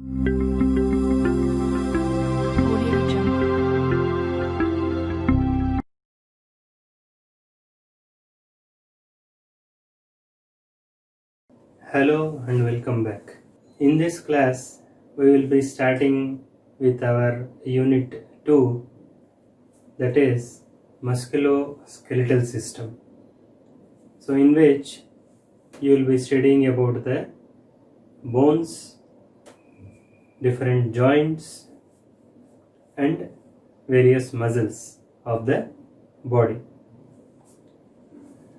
Audio Jungle. Hello and welcome back. In this class, we will be starting with our unit 2, that is musculoskeletal system. So in which you will be studying about the bones, different joints and various muscles of the body.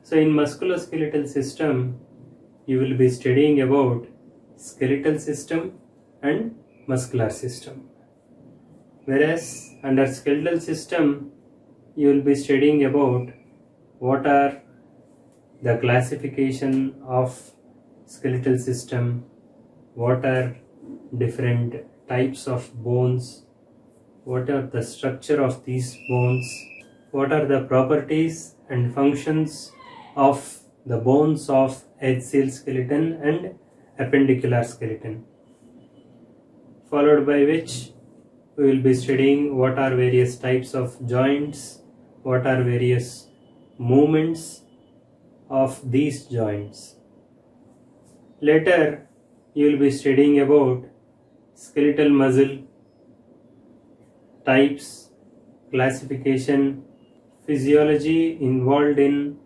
So in musculoskeletal system, you will be studying about skeletal system and muscular system. Whereas under skeletal system, you will be studying about what are the classification of skeletal system, what are different types of bones, what are the structure of these bones, what are the properties and functions of the bones of axial skeleton and appendicular skeleton, followed by which we will be studying what are various types of joints, what are various movements of these joints. Later, you will be studying about skeletal muscle types, classification, physiology involved in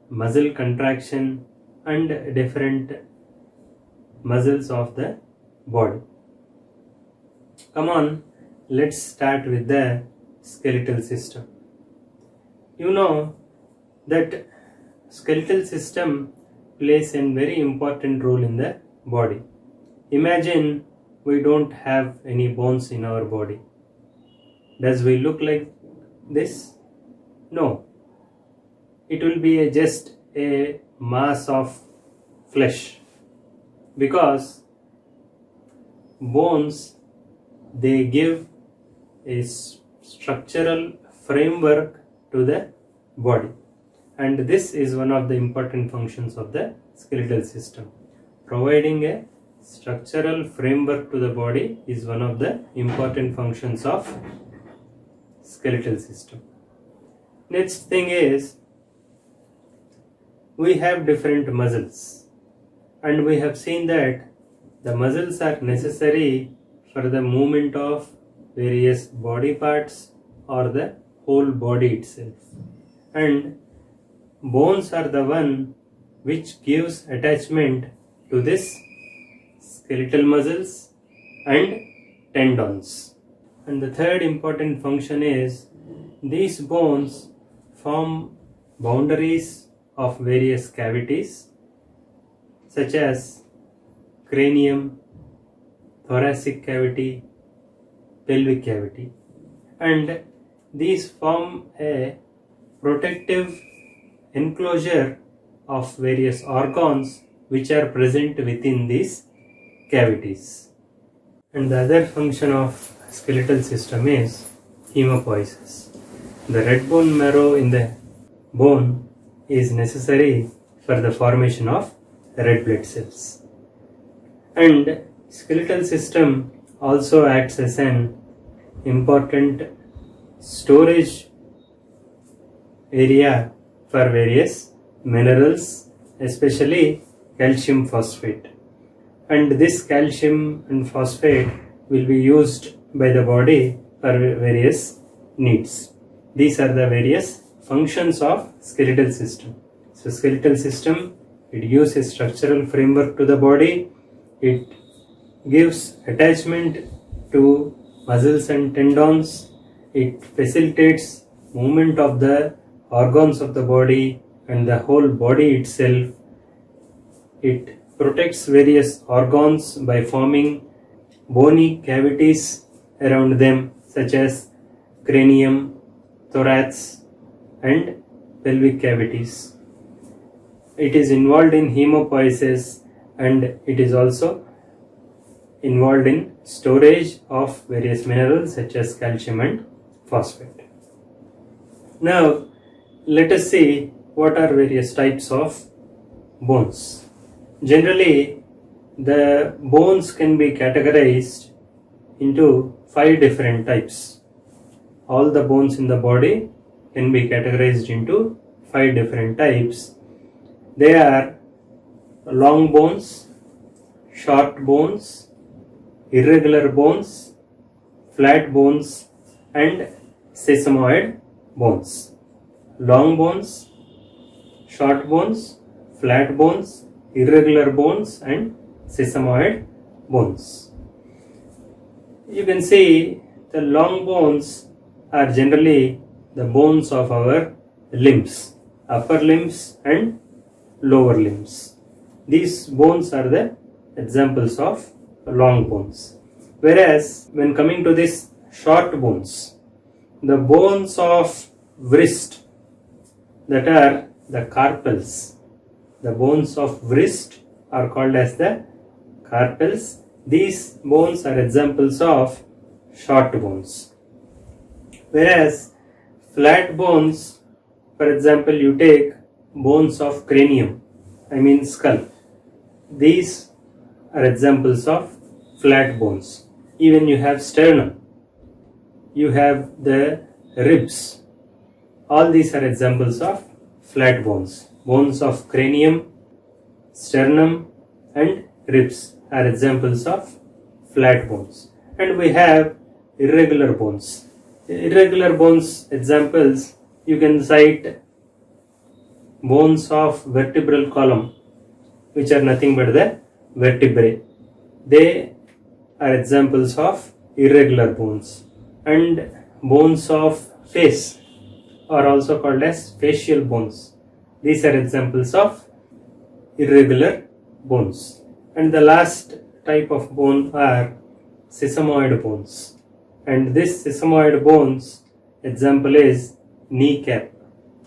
muscle contraction and different muscles of the body. Come on, let's start with the skeletal system. You know that skeletal system plays a very important role in the body. Imagine we don't have any bones in our body. Does we look like this? No. It will be just a mass of flesh, because bones, they give a structural framework to the body, and this is one of the important functions of the skeletal system. Providing a structural framework to the body is one of the important functions of skeletal system. Next thing is, we have different muscles, and we have seen that the muscles are necessary for the movement of various body parts or the whole body itself, and bones are the one which gives attachment to this skeletal muscles and tendons. And the third important function is, these bones form boundaries of various cavities such as cranium, thoracic cavity, pelvic cavity, and these form a protective enclosure of various organs which are present within these cavities. And the other function of skeletal system is hemopoiesis. The red bone marrow in the bone is necessary for the formation of red blood cells. And skeletal system also acts as an important storage area for various minerals, especially calcium phosphate. And this calcium and phosphate will be used by the body for various needs. These are the various functions of skeletal system. So skeletal system, it gives a structural framework to the body, it gives attachment to muscles and tendons, it facilitates movement of the organs of the body and the whole body itself, it protects various organs by forming bony cavities around them such as cranium, thorax and pelvic cavities. It is involved in hemopoiesis, and it is also involved in storage of various minerals such as calcium and phosphate. Now let us see what are various types of bones. Generally, the bones can be categorized into 5 different types. All the bones in the body can be categorized into 5 different types. They are long bones, short bones, irregular bones, flat bones, and sesamoid bones. Long bones, short bones, flat bones, irregular bones, and sesamoid bones. You can see the long bones are generally the bones of our limbs, upper limbs and lower limbs. These bones are the examples of long bones. Whereas when coming to this short bones, the bones of wrist, that are the carpals. The bones of wrist are called as the carpals. These bones are examples of short bones. Whereas flat bones, for example, you take bones of cranium, skull. These are examples of flat bones. Even you have sternum, you have the ribs. All these are examples of flat bones. Bones of cranium, sternum, and ribs are examples of flat bones. And we have irregular bones. Irregular bones examples, you can cite bones of vertebral column, which are nothing but the vertebrae. They are examples of irregular bones. And bones of face are also called as facial bones. These are examples of irregular bones. And the last type of bone are sesamoid bones. And this sesamoid bones example is kneecap,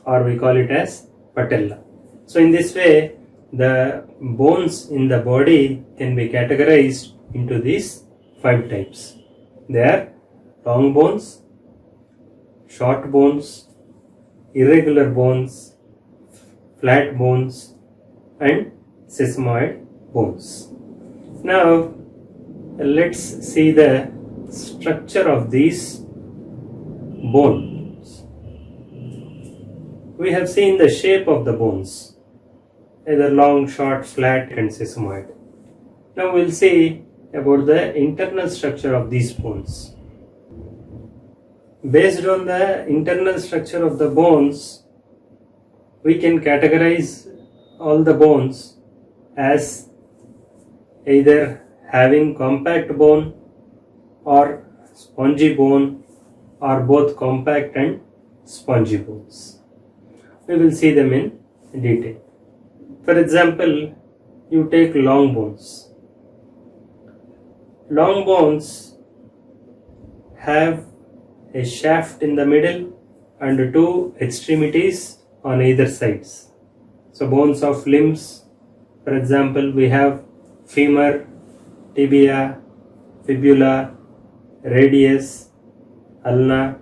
or we call it as patella. So in this way, the bones in the body can be categorized into these 5 types. They are long bones, short bones, irregular bones, flat bones, and sesamoid bones. Now let's see the structure of these bones. We have seen the shape of the bones, either long, short, flat, and sesamoid. Now we'll see about the internal structure of these bones. Based on the internal structure of the bones, we can categorize all the bones as either having compact bone or spongy bone, or both compact and spongy bones. We will see them in detail. For example, you take long bones. Long bones have a shaft in the middle and 2 extremities on either sides. So bones of limbs, for example, we have femur, tibia, fibula, radius, ulna.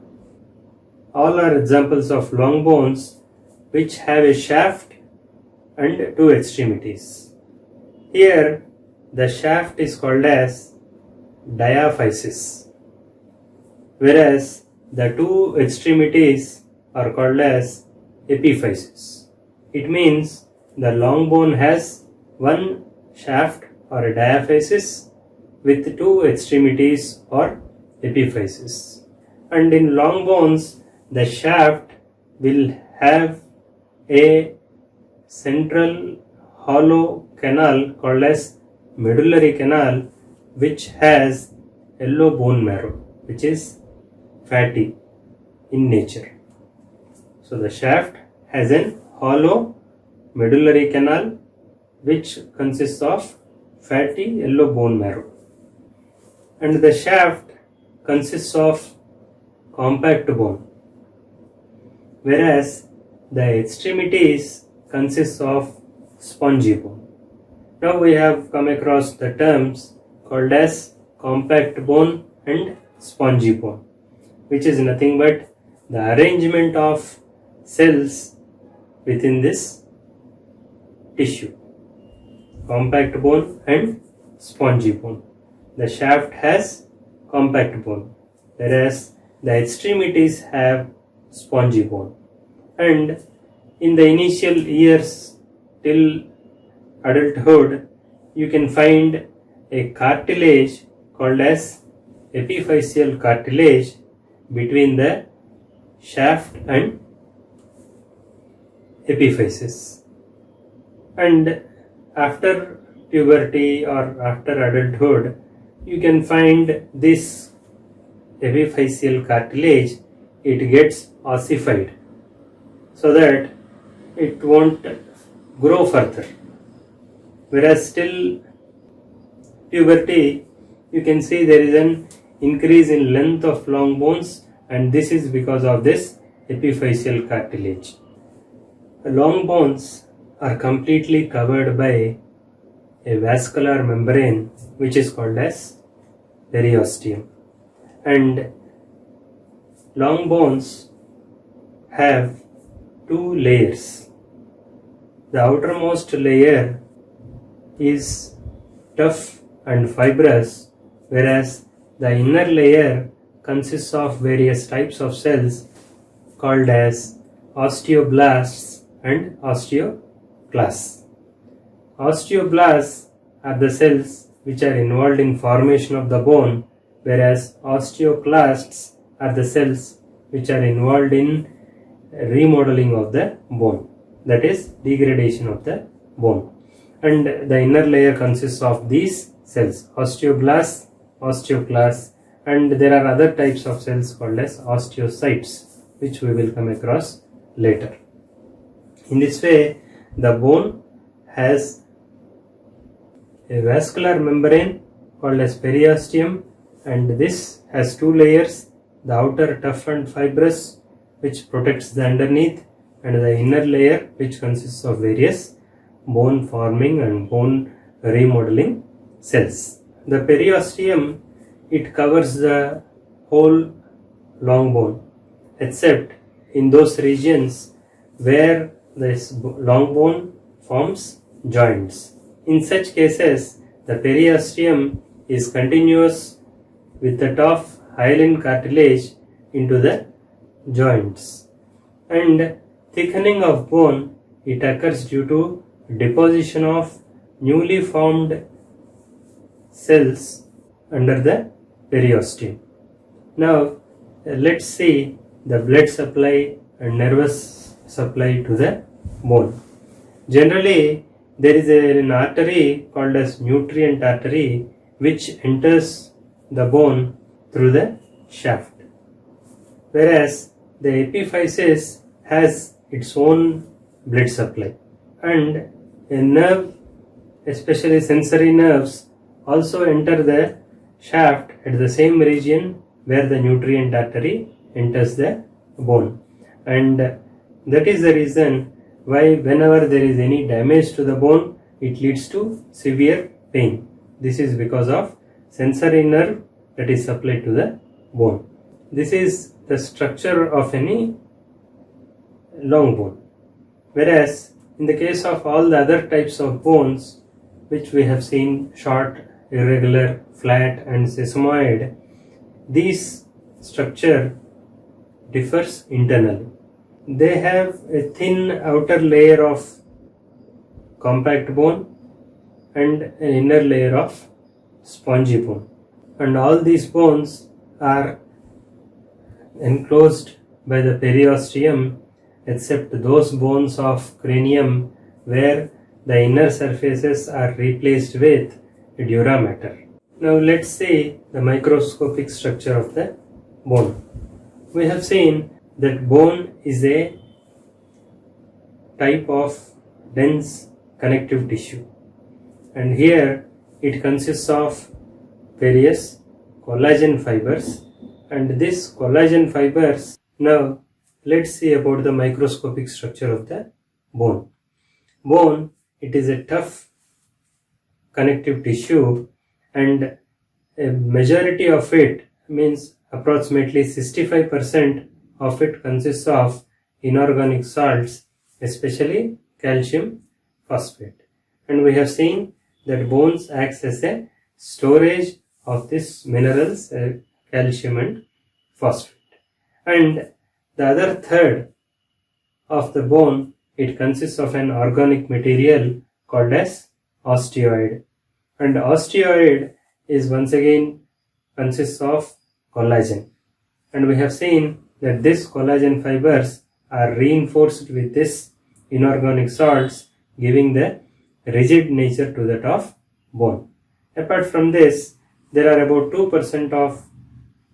All are examples of long bones which have a shaft and 2 extremities. Here the shaft is called as diaphysis, whereas the 2 extremities are called as epiphysis. It means the long bone has 1 shaft or a diaphysis with 2 extremities or epiphysis. And in long bones, the shaft will have a central hollow canal called as medullary canal, which has yellow bone marrow, which is fatty in nature. So the shaft has an hollow medullary canal which consists of fatty yellow bone marrow, and the shaft consists of compact bone, whereas the extremities consist of spongy bone. Now we have come across the terms called as compact bone and spongy bone, which is nothing but the arrangement of cells within this tissue. Compact bone and spongy bone. The shaft has compact bone, whereas the extremities have spongy bone. And in the initial years till adulthood, you can find a cartilage called as epiphyseal cartilage between the shaft and epiphysis. And after puberty or after adulthood, you can find this epiphyseal cartilage, it gets ossified so that it won't grow further. Whereas till puberty, you can see there is an increase in length of long bones, and this is because of this epiphyseal cartilage. Long bones are completely covered by a vascular membrane which is called as periosteum, and long bones have two layers. The outermost layer is tough and fibrous, whereas the inner layer consists of various types of cells called as osteoblasts and osteoclasts. Osteoblasts are the cells which are involved in formation of the bone, whereas osteoclasts are the cells which are involved in remodeling of the bone, that is degradation of the bone. And the inner layer consists of these cells, osteoblasts, osteoclasts, and there are other types of cells called as osteocytes, which we will come across later. In this way, the bone has a vascular membrane called as periosteum, and this has two layers, the outer tough and fibrous, which protects the underneath, and the inner layer, which consists of various bone forming and bone remodeling cells. The periosteum, it covers the whole long bone except in those regions where this long bone forms joints. In such cases, the periosteum is continuous with the tough hyaline cartilage into the joints, and thickening of bone, it occurs due to deposition of newly formed cells under the periosteum. Now let's see the blood supply and nervous supply to the bone. Generally, there is an artery called as nutrient artery which enters the bone through the shaft, whereas the epiphysis has its own blood supply, and a nerve, especially sensory nerves, also enter the shaft at the same region where the nutrient artery enters the bone, and that is the reason why whenever there is any damage to the bone, it leads to severe pain. This is because of sensory nerve that is supplied to the bone. This is the structure of any long bone. Whereas in the case of all the other types of bones, which we have seen, short, irregular, flat and sesamoid, these structure differs internally. They have a thin outer layer of compact bone and an inner layer of spongy bone, and all these bones are enclosed by the periosteum except those bones of cranium where the inner surfaces are replaced with dura mater. Now let's see the microscopic structure of the bone. We have seen that bone is a type of dense connective tissue, and here it consists of various collagen fibers, and this collagen fibers. Now let's see about the microscopic structure of the bone. Bone, it is a tough connective tissue, and a majority of it, means approximately 65% of it, consists of inorganic salts, especially calcium phosphate. And we have seen that bones acts as a storage of this minerals, calcium and phosphate. And the other third of the bone, it consists of an organic material called as osteoid. And osteoid is once again consists of collagen. And we have seen that this collagen fibers are reinforced with this inorganic salts, giving the rigid nature to that of bone. Apart from this, there are about 2% of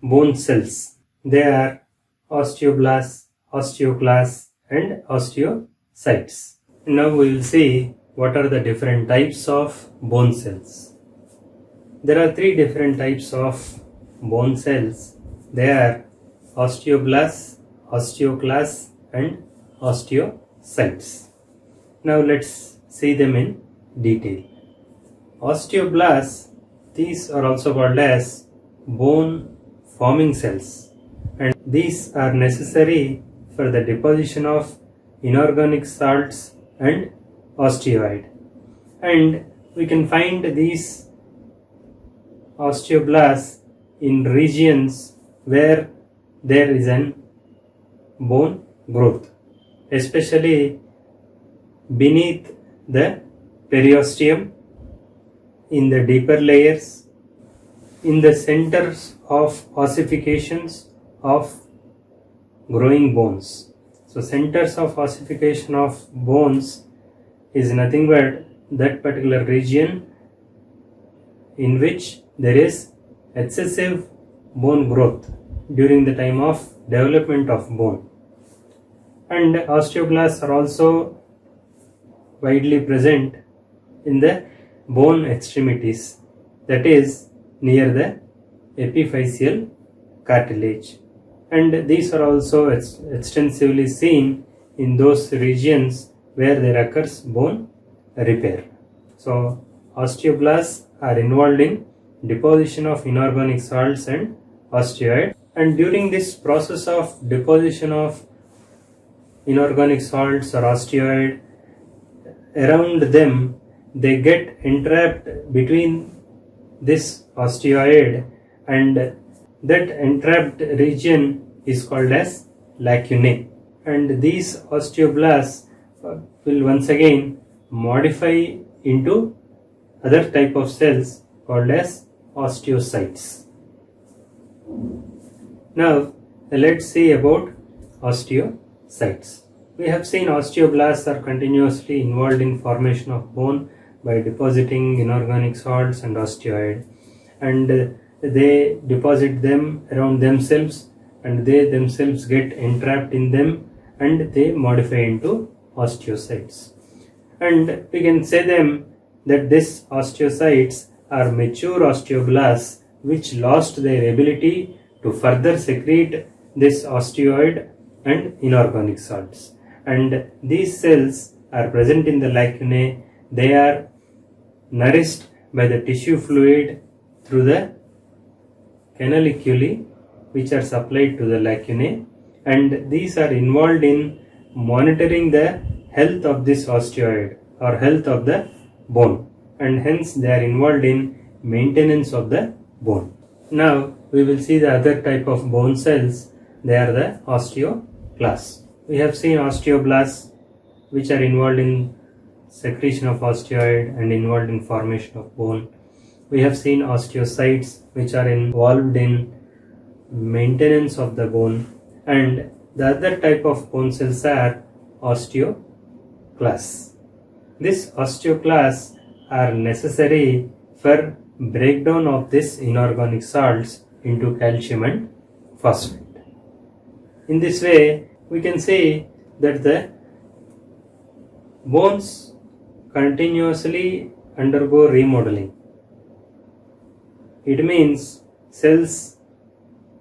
bone cells. They are osteoblasts, osteoclasts and osteocytes. Now we will see what are the different types of bone cells. There are 3 different types of bone cells. They are osteoblasts, osteoclasts and osteocytes. Now let's see them in detail. Osteoblasts, these are also called as bone forming cells, and these are necessary for the deposition of inorganic salts and osteoid. And we can find these osteoblasts in regions where there is an bone growth, especially beneath the periosteum, in the deeper layers, in the centers of ossifications of growing bones. So centers of ossification of bones is nothing but that particular region in which there is excessive bone growth during the time of development of bone. And osteoblasts are also widely present in the bone extremities, that is near the epiphyseal cartilage, and these are also extensively seen in those regions where there occurs bone repair. So osteoblasts are involved in deposition of inorganic salts and osteoid, and during this process of deposition of inorganic salts or osteoid, around them they get entrapped between this osteoid, and that entrapped region is called as lacunae. And these osteoblasts will once again modify into other type of cells called as osteocytes. Now let's see about osteocytes. We have seen osteoblasts are continuously involved in formation of bone by depositing inorganic salts and osteoid, and they deposit them around themselves, and they themselves get entrapped in them, and they modify into osteocytes. And we can say them that these osteocytes are mature osteoblasts which lost their ability to further secrete this osteoid and inorganic salts, and these cells are present in the lacunae. They are nourished by the tissue fluid through the canaliculi which are supplied to the lacunae, and these are involved in monitoring the health of this osteoid or health of the bone, and hence they are involved in maintenance of the bone. Now we will see the other type of bone cells. They are the osteoclasts. We have seen osteoblasts which are involved in secretion of osteoid and involved in formation of bone. We have seen osteocytes which are involved in maintenance of the bone, and the other type of bone cells are osteoclasts. These osteoclasts are necessary for breakdown of this inorganic salts into calcium and phosphate. In this way, we can say that the bones continuously undergo remodeling. It means cells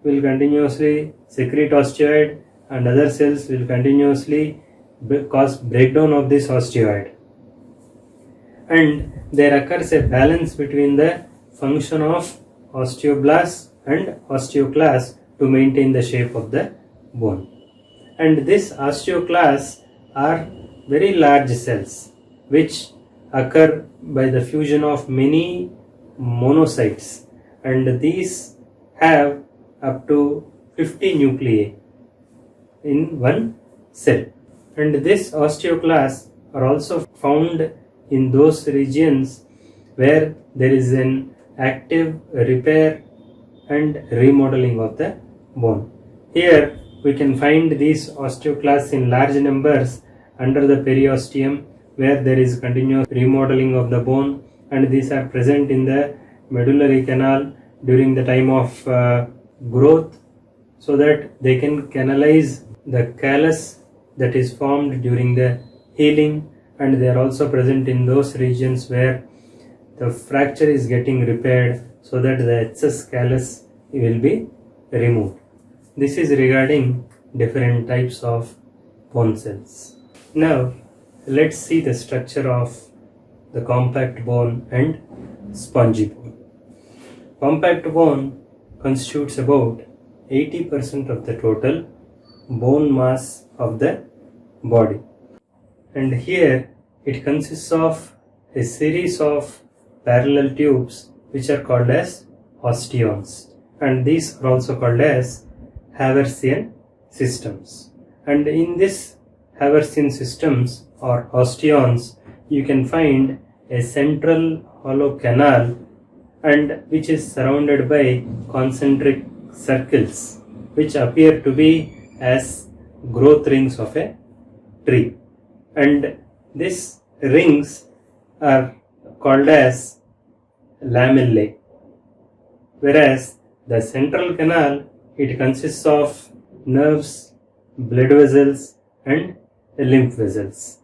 will continuously secrete osteoid, and other cells will continuously cause breakdown of this osteoid, and there occurs a balance between the function of osteoblasts and osteoclasts to maintain the shape of the bone. And these osteoclasts are very large cells which occur by the fusion of many monocytes, and these have up to 50 nuclei in one cell. And this osteoclasts are also found in those regions where there is an active repair and remodeling of the bone. Here we can find these osteoclasts in large numbers under the periosteum, where there is continuous remodeling of the bone, and these are present in the medullary canal during the time of growth, so that they can canalize the callus that is formed during the healing, and they are also present in those regions where the fracture is getting repaired, so that the excess callus will be removed. This is regarding different types of bone cells. Now let's see the structure of the compact bone and spongy bone. Compact bone constitutes about 80% of the total bone mass of the body, and here it consists of a series of parallel tubes which are called as osteons, and these are also called as Haversian systems. And in this Haversian systems or osteons, you can find a central hollow canal, and which is surrounded by concentric circles which appear to be as growth rings of a tree, and these rings are called as lamellae, whereas the central canal, it consists of nerves, blood vessels and lymph vessels,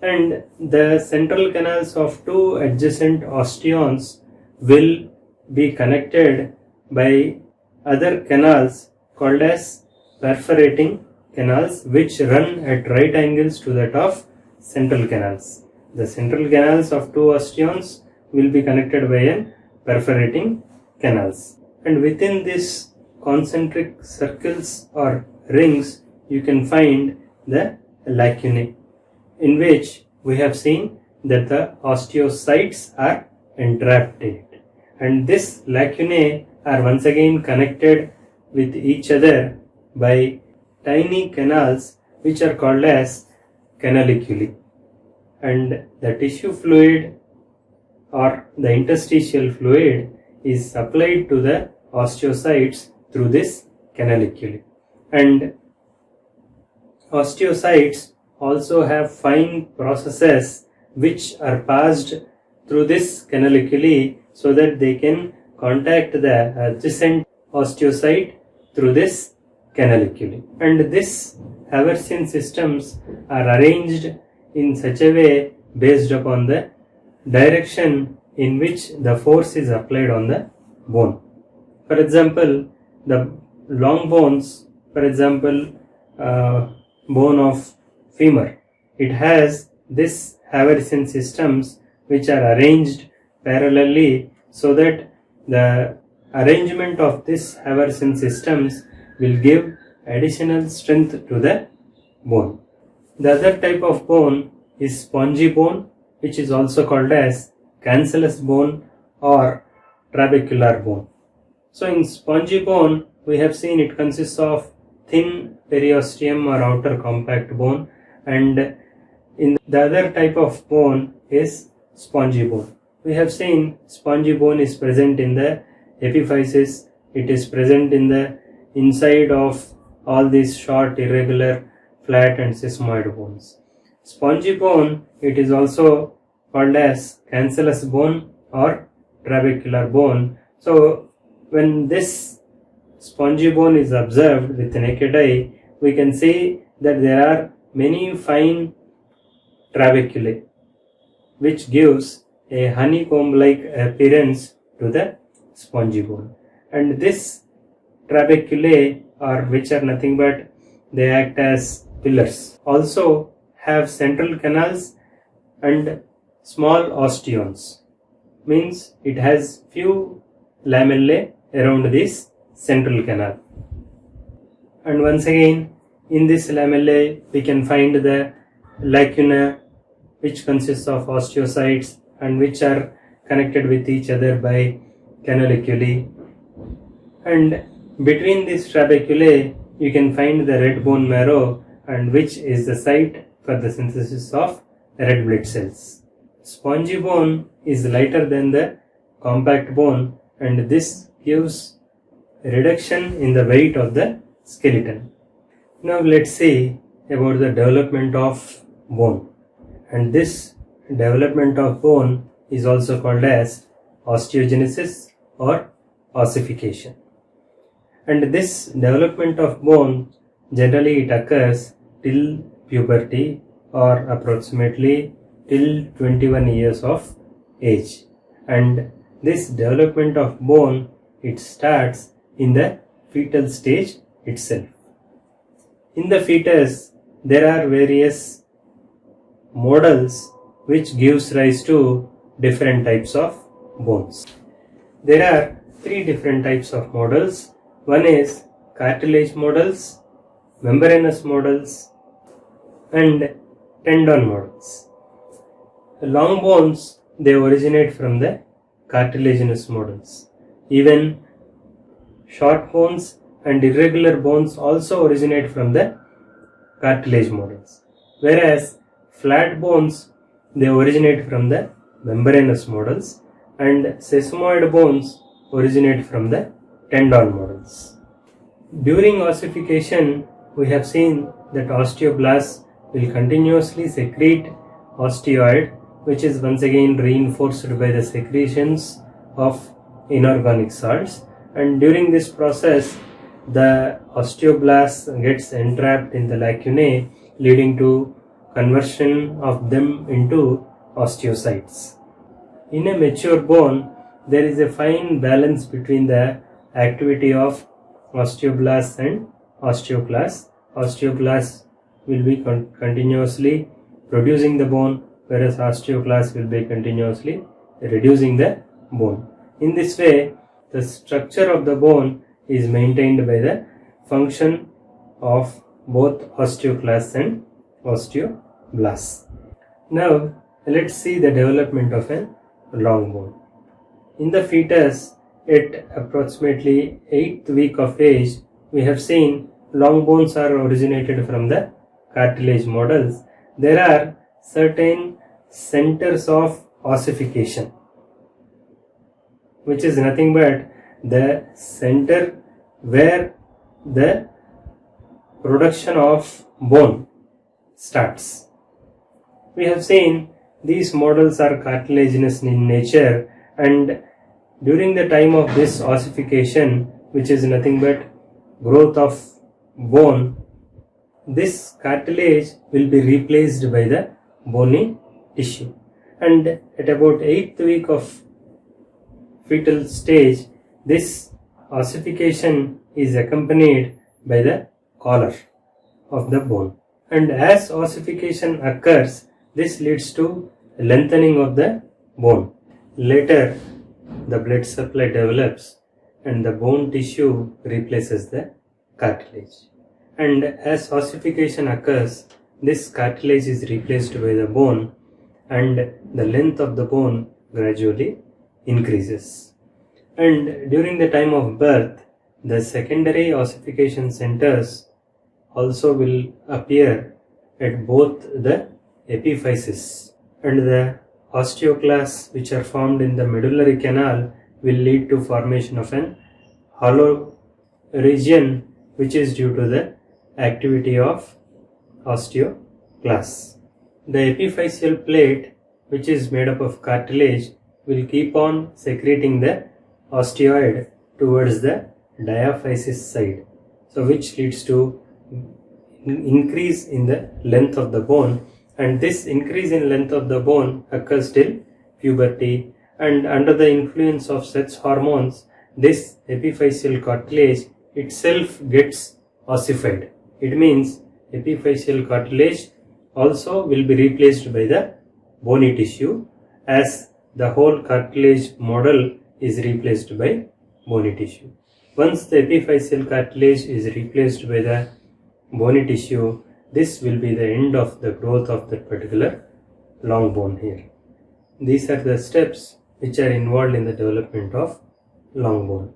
and the central canals of two adjacent osteons will be connected by other canals called as perforating canals, which run at right angles to that of central canals. The central canals of two osteons will be connected by an perforating canals, and within this concentric circles or rings you can find the lacunae, in which we have seen that the osteocytes are entrapped in it, and these lacunae are once again connected with each other by tiny canals which are called as canaliculi, and the tissue fluid or the interstitial fluid is supplied to the osteocytes through this canaliculi. And osteocytes also have fine processes which are passed through this canaliculi, so that they can contact the adjacent osteocyte through this canaliculi. And these Haversian systems are arranged in such a way based upon the direction in which the force is applied on the bone. For example, the long bones, for example, bone of femur, it has this Haversian systems which are arranged parallelly, so that the arrangement of this Haversian systems will give additional strength to the bone. The other type of bone is spongy bone, which is also called as cancellous bone or trabecular bone. So in spongy bone, we have seen it consists of thin periosteum or outer compact bone, and in the other type of bone is spongy bone. We have seen spongy bone is present in the epiphysis, it is present in the inside of all these short, irregular, flat and sesamoid bones. Spongy bone, it is also called as cancellous bone or trabecular bone. So when this spongy bone is observed with the naked eye, we can see that there are many fine trabeculae, which gives a honeycomb-like appearance to the spongy bone. And this trabeculae, or which are nothing but they act as pillars, also have central canals and small osteons, means it has few lamellae around this central canal. And once again, in this lamellae we can find the lacuna which consists of osteocytes and which are connected with each other by canaliculi. And between these trabeculae, you can find the red bone marrow, and which is the site for the synthesis of red blood cells. Spongy bone is lighter than the compact bone, and this gives reduction in the weight of the skeleton. Now let's see about the development of bone. And this development of bone is also called as osteogenesis or ossification. And this development of bone, generally it occurs till puberty or approximately till 21 years of age. And this development of bone, it starts in the fetal stage itself. In the fetus, there are various models which gives rise to different types of bones. There are three different types of models. One is cartilage models, membranous models, and tendon models. The long bones, they originate from the cartilaginous models. Even short bones and irregular bones also originate from the cartilage models. Whereas flat bones, they originate from the membranous models, and sesamoid bones originate from the tendon models. During ossification, we have seen that osteoblasts will continuously secrete osteoid, which is once again reinforced by the secretions of inorganic salts, and during this process the osteoblast gets entrapped in the lacunae, leading to conversion of them into osteocytes. In a mature bone, there is a fine balance between the activity of osteoblasts and osteoclasts. Osteoclasts will be continuously producing the bone, whereas osteoclasts will be continuously reducing the bone. In this way, the structure of the bone is maintained by the function of both osteoclasts and osteoblasts. Now, let's see the development of a long bone. In the fetus, at approximately 8th week of age, we have seen long bones are originated from the cartilage models. There are certain centers of ossification, which is nothing but the center where the production of bone starts. We have seen these models are cartilaginous in nature, and during the time of this ossification, which is nothing but growth of bone, this cartilage will be replaced by the bony tissue. And at about 8th week of fetal stage, this ossification is accompanied by the collar of the bone. And as ossification occurs, this leads to lengthening of the bone. Later, the blood supply develops and the bone tissue replaces the cartilage. And as ossification occurs, this cartilage is replaced by the bone, and the length of the bone gradually increases. And during the time of birth, the secondary ossification centers also will appear at both the epiphysis, and the osteoclasts which are formed in the medullary canal will lead to formation of an hollow region, which is due to the activity of osteoclasts. The epiphyseal plate, which is made up of cartilage, will keep on secreting the osteoid towards the diaphysis side, so which leads to increase in the length of the bone, and this increase in length of the bone occurs till puberty, and under the influence of sex hormones, this epiphyseal cartilage itself gets ossified. It means epiphyseal cartilage also will be replaced by the bony tissue, as the whole cartilage model is replaced by bony tissue. Once the epiphyseal cartilage is replaced by the bony tissue, this will be the end of the growth of that particular long bone here. These are the steps which are involved in the development of long bone.